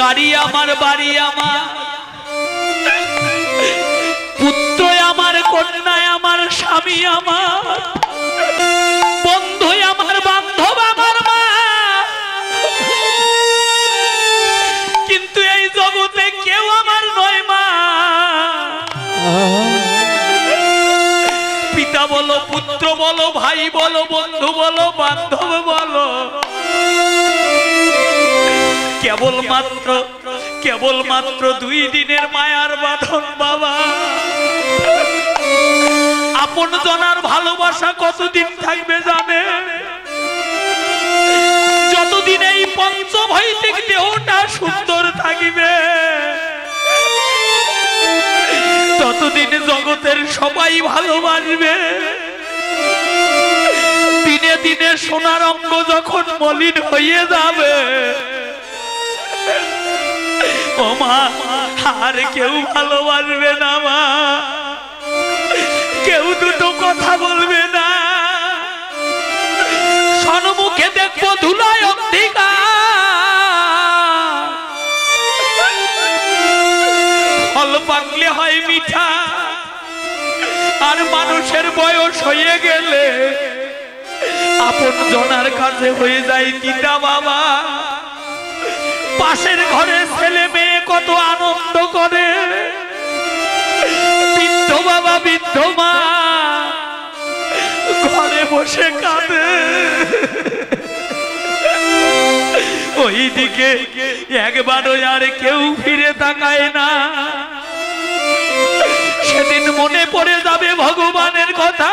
গাড়ি আমার, বাড়ি আমার, পুত্র আমার, কন্যা আমার, স্বামী আমার, বন্ধু আমার, বান্ধব আমার, মা। কিন্তু এই জগতে কেউ আমার নয় মা। পিতা বলো, পুত্র বলো, ভাই বলো, বন্ধু বলো, বান্ধব বলো, কেবলমাত্র 2 দিনের মায়ার বাঁধন বাবা। আপন জনার ভালোবাসা কতদিন থাকবে জানে? যতদিন এই পঞ্চভৌতিক দেহটা সুন্দর থাকিবে ততদিন জগতের সবাই ভালোবাসবে। দিনে দিনে সোনার অঙ্গ যখন মলিন হয়ে যাবে ও মা, আর কেউ ভালোবাসবে না মা। কেউ দুটো কথা বলবে না। সন্মুখে দেখবো ধুলায় অন্ধকার, ফল পাকলে হয় মিঠা। আর মানুষের বয়স হয়ে গেলে আপন জনার কাছে হয়ে যায় তিতা বাবা। পাশের ঘরে ছেলে মেয়ে কত আনন্দ করে, বৃদ্ধ বাবা বৃদ্ধ মা ঘরে বসে কাঁদে। ওইদিকে একবারও আর কেউ ফিরে তাকায় না। সেদিন মনে পড়ে যাবে ভগবানের কথা।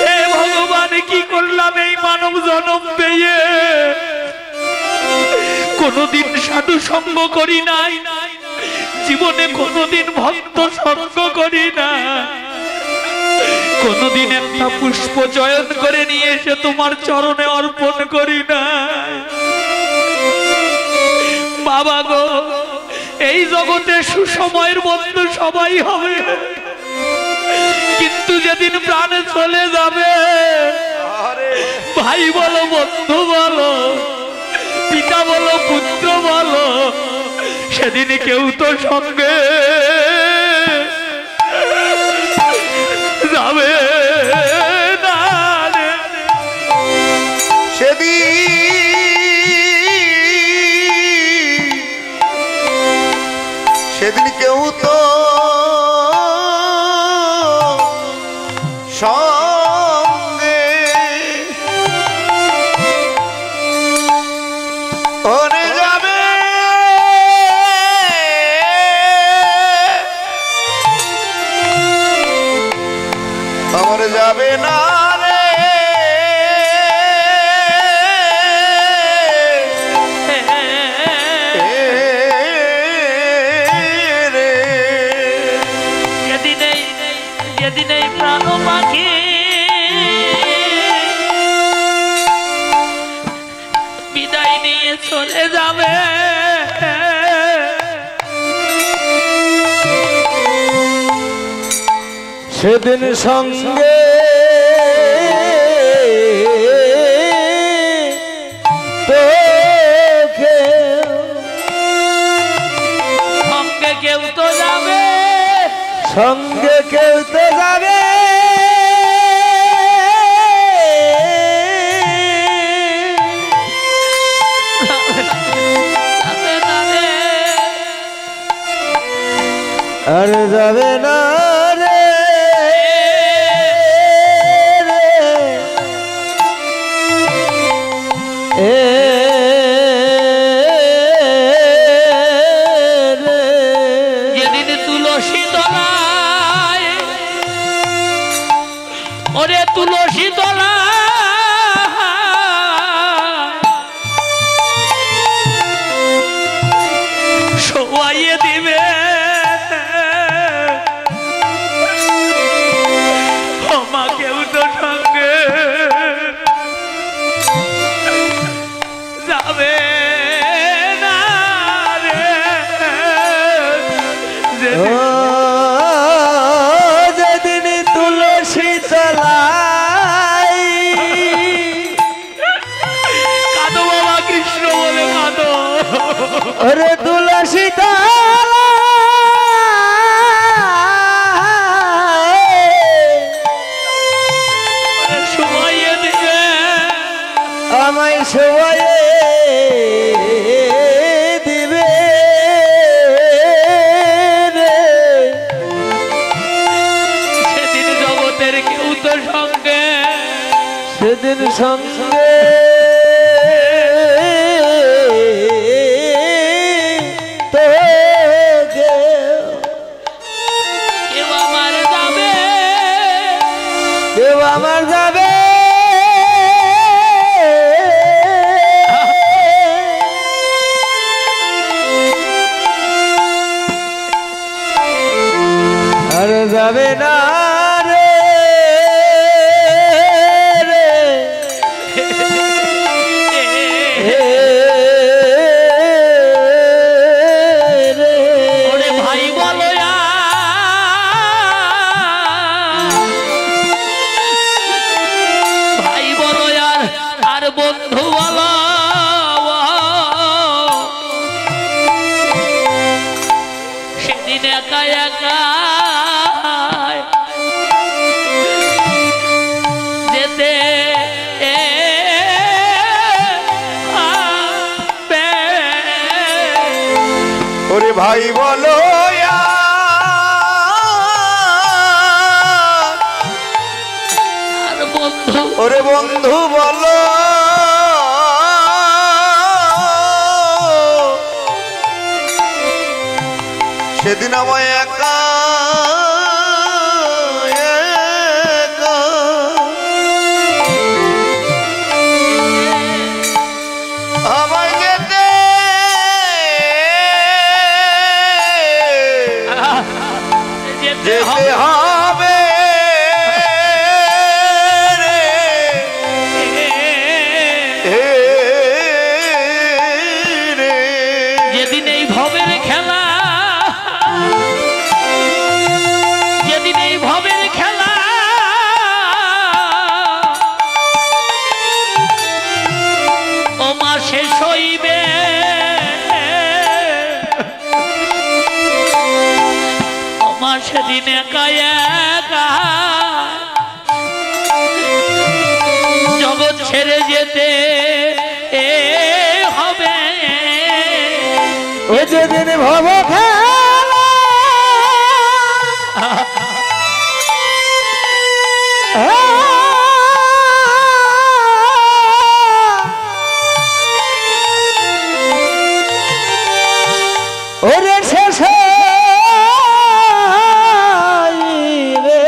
হে ভগবান, কি করলাম এই মানব জন্ম পেয়ে? কোনদিন সাধু সঙ্গ করি নাই, জীবনে কোনদিন ভক্ত সঙ্গ করি না, কোনদিন একটা পুষ্প চয়ন করে নিয়ে এসে তোমার চরণে অর্পণ করি না। বাবা গো, এই জগতে সুসময়ের বন্ধু সবাই হবে, কিন্তু যেদিন প্রাণে চলে যাবে, ভাই বলো, বন্ধু বলো, পিতা বলো, পুত্র বলো, সেদিন কেউ তো সঙ্গে যাবে না। সেদিন কেউ তো সঙ্গে ওরে যাবে, আমার যাবে না রে। যেদিন এই প্রাণ পাখি বিদায় নিয়ে চলে যাবে, সেদিন সঙ্গে সঙ্গে কেউ তো যাবে, সঙ্গে কেউ তো যাবে। আর যাবে না রে, যেদিন তুলসী তলায়, ওরে তুলসী তলায় শোয়াইয়ে দিবে ওরে তুলসী শুয়াইয়ে দিবে আমায় শোয়ায়ে দিবে রে। সেদিন জগতের কেউ তো সঙ্গে সেদিন সঙ্গে তো কেউ আমার যাবে কেউ আমার যাবে আর যাবে না রে রে রে। ওরে ভাই বলো ভাই বলো আর বন্ধু বলো সেদিন একা একা যেতে ওরে ভাই বলো আর বন্ধু ওরে বন্ধু বলো সেদিন আমায় একা একা আমায় যেতে যেতে যেতে হবে হবে রে। হে রে। যেদিন এই ভবের খেলা যেদিন এই ভবের খেলা ও মা শেষ হইবে ও মা সেদিন একা একা জগৎ ছেড়ে যেতে হবে ও যেদিন ভব ওরে শেষ হইবে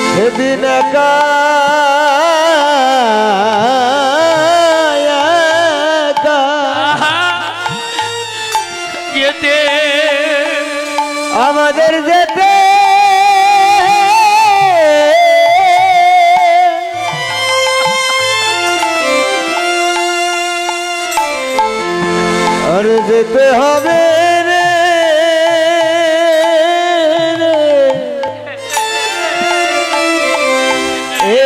সেদিন একা একা যেতে আমাদের যেতে আর যেতে হবে রে রে। এ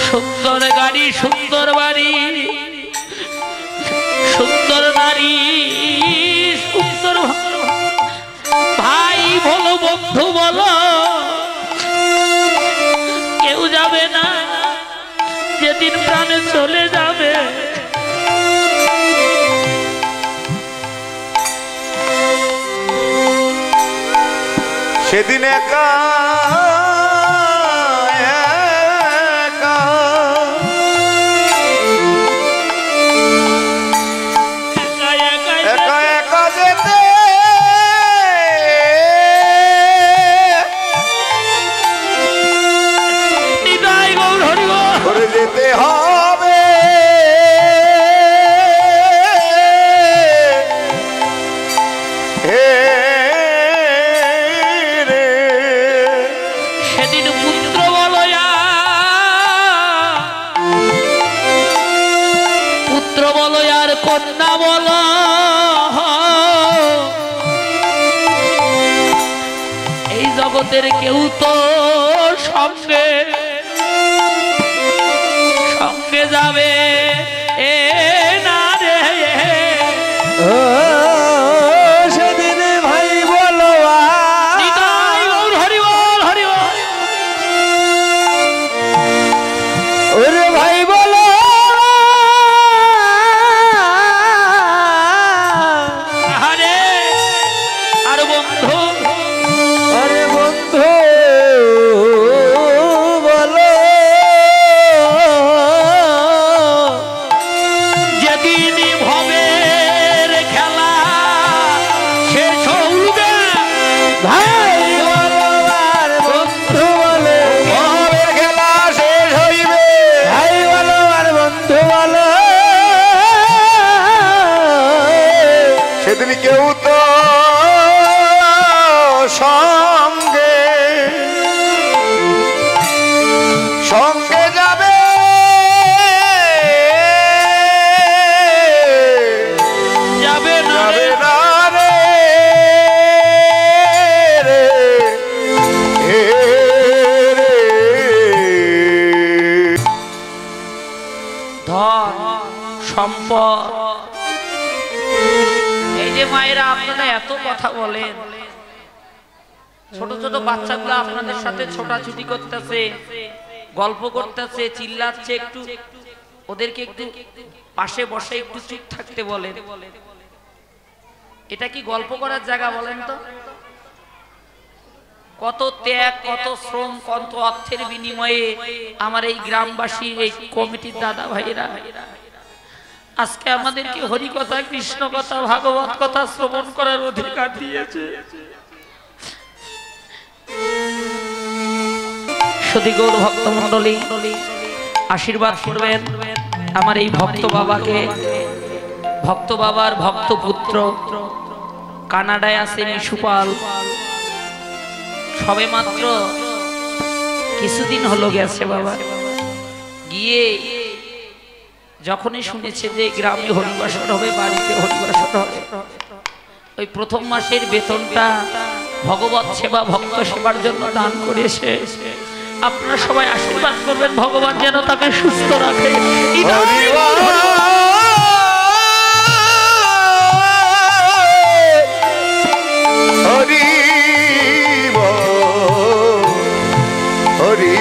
সুন্দর গাড়ি সুন্দর বাড়ি সুন্দর নারী সুন্দর ভাই বলো বন্ধু বলো কেউ যাবে না যেদিন প্রাণে চলে যাবে সেদিন একা একা একা একা একা একা যেতে নিতাই গৌর হরি গো। করে যেতে হবে হে রে। সেদিন পুত্র বলয়া পুত্র বলয়ার কন্যা বল জগতের কেউ তো সঙ্গে সঙ্গে যাবে এ না রে। ও সেদিন ভাই বলো নিতাই গৌর হরি বল হরি বল। ওরে ভাই বলো আরে আর বন্ধু আরে বন্ধু বলো যেদিন ভবের খেলা শেষ হইবে ভাই বলো আর বন্ধু বলো ভবের খেলা শেষ হইবে ভাই বলো আর বন্ধু বলো সেদিন কেউ তো সঙ্গে সঙ্গে যাবে যাবে না যাবে রে। না রে রে হে রে। ধন সম্পদ এই যে মায়েরা আপনারা এত কথা বলেন, ছোট ছোট বাচ্চাগুলো আপনাদের সাথে ছোটাছুটি করতেছে, গল্প করতেছে, চিল্লাচ্ছে, একটু ওদেরকে একটু পাশে বসে একটু চুপ থাকতে বলেন। এটা কি গল্প করার জায়গা বলেন তো? কত ত্যাগ, কত শ্রম, কত অর্থের বিনিময়ে আমার এই গ্রামবাসীর এই কমিটির দাদা ভাইরা আজকে আমাদেরকে হরি কথা, কৃষ্ণ কথা, ভাগবত কথা শ্রবণ করার অধিকার দিয়েছে। সতী গৌর ভক্ত মন্ডলী আশীর্বাদ করবেন আমার এই ভক্ত বাবাকে। ভক্ত বাবার ভক্ত পুত্র কানাডায় আছেন ইসুপাল, সবে মাত্র কিছুদিন হলো গেছে বাবা। গিয়ে যখনই শুনেছে যে গ্রামে হরিবাসর হবে, বাড়িতে হরিবাসর হবে, ওই প্রথম মাসের বেতনটা ভগবত সেবা, ভক্ত সেবার জন্য দান করেছে। আপনারা সবাই আশীর্বাদ করবেন ভগবান যেন তাকে সুস্থ রাখে। হরি বল হরি বল হরি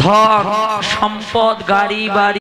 ধন সম্পদ, গাড়ি বাড়ি